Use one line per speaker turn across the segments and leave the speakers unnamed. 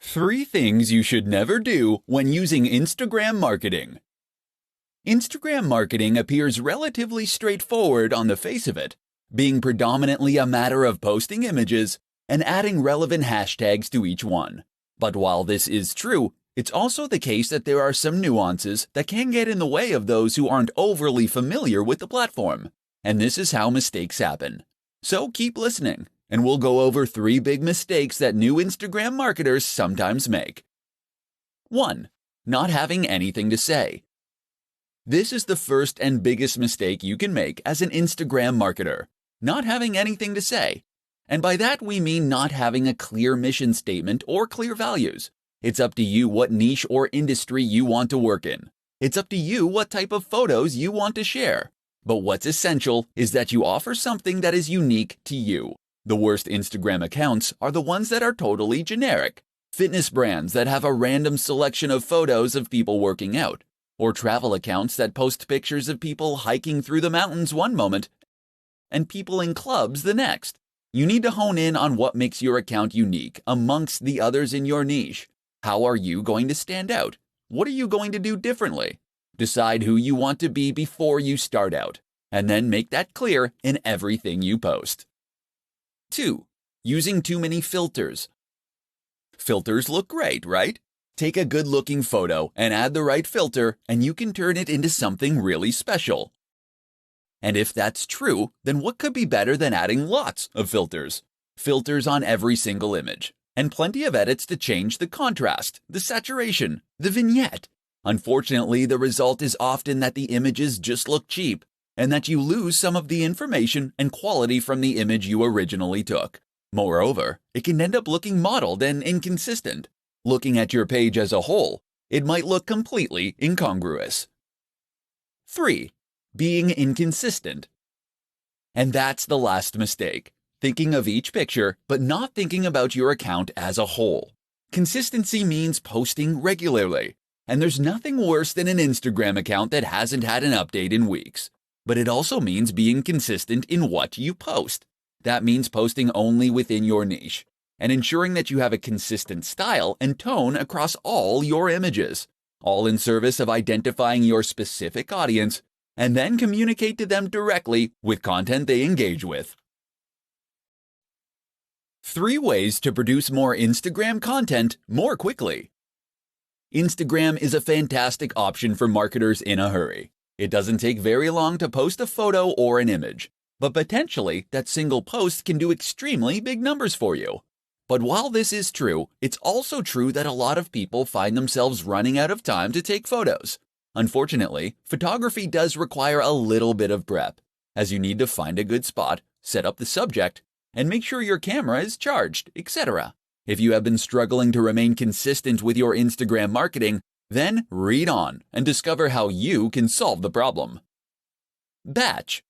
3 things you should never do when using Instagram marketing. Instagram marketing appears relatively straightforward on the face of it, being predominantly a matter of posting images and adding relevant hashtags to each one. But while this is true, it's also the case that there are some nuances that can get in the way of those who aren't overly familiar with the platform, and this is how mistakes happen. So keep listening, and we'll go over 3 big mistakes that new Instagram marketers sometimes make. 1. Not having anything to say. This is the first and biggest mistake you can make as an Instagram marketer, not having anything to say. And by that we mean not having a clear mission statement or clear values. It's up to you what niche or industry you want to work in. It's up to you what type of photos you want to share. But what's essential is that you offer something that is unique to you. The worst Instagram accounts are the ones that are totally generic. Fitness brands that have a random selection of photos of people working out, or travel accounts that post pictures of people hiking through the mountains one moment and people in clubs the next. You need to hone in on what makes your account unique amongst the others in your niche. How are you going to stand out? What are you going to do differently? Decide who you want to be before you start out, and then make that clear in everything you post. 2. Using too many filters. Filters look great, right? Take a good-looking photo and add the right filter, and you can turn it into something really special. And if that's true, then what could be better than adding lots of filters? Filters on every single image, and plenty of edits to change the contrast, the saturation, the vignette. Unfortunately, the result is often that the images just look cheap, and that you lose some of the information and quality from the image you originally took. Moreover, it can end up looking modeled and inconsistent. Looking at your page as a whole, it might look completely incongruous. 3. Being inconsistent. And that's the last mistake. Thinking of each picture, but not thinking about your account as a whole. Consistency means posting regularly, and there's nothing worse than an Instagram account that hasn't had an update in weeks. But it also means being consistent in what you post. That means posting only within your niche, and ensuring that you have a consistent style and tone across all your images, all in service of identifying your specific audience, and then communicate to them directly with content they engage with. 3 ways to produce more Instagram content more quickly. Instagram is a fantastic option for marketers in a hurry. It doesn't take very long to post a photo or an image, but potentially that single post can do extremely big numbers for you. But while this is true, it's also true that a lot of people find themselves running out of time to take photos. Unfortunately, photography does require a little bit of prep, as you need to find a good spot, set up the subject, and make sure your camera is charged, etc. If you have been struggling to remain consistent with your Instagram marketing, then read on and discover how you can solve the problem. Batch.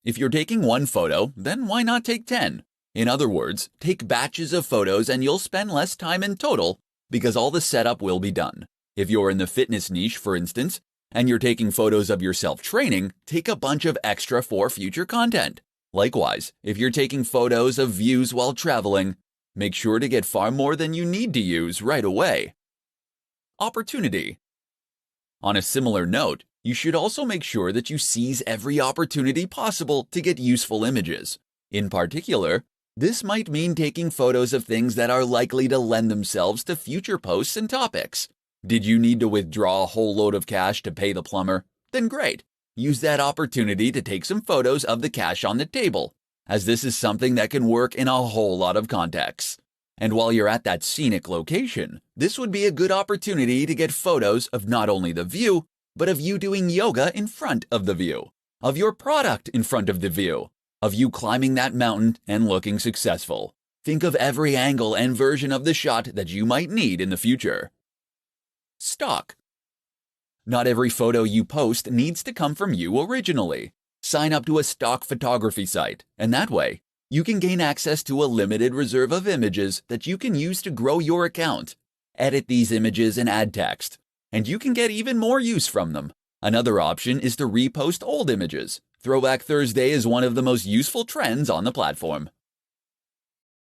If you're taking 1 photo, then why not take 10? In other words, take batches of photos and you'll spend less time in total because all the setup will be done. If you're in the fitness niche, for instance, and you're taking photos of yourself training, take a bunch of extra for future content. Likewise, if you're taking photos of views while traveling, make sure to get far more than you need to use right away. Opportunity. On a similar note, you should also make sure that you seize every opportunity possible to get useful images. In particular, this might mean taking photos of things that are likely to lend themselves to future posts and topics. Did you need to withdraw a whole load of cash to pay the plumber? Then great. Use that opportunity to take some photos of the cash on the table, as this is something that can work in a whole lot of contexts. And while you're at that scenic location, this would be a good opportunity to get photos of not only the view, but of you doing yoga in front of the view, of your product in front of the view, of you climbing that mountain and looking successful. Think of every angle and version of the shot that you might need in the future. Stock. Not every photo you post needs to come from you originally. Sign up to a stock photography site, and that way, you can gain access to a limited reserve of images that you can use to grow your account. Edit these images and add text, and you can get even more use from them. Another option is to repost old images. Throwback Thursday is one of the most useful trends on the platform.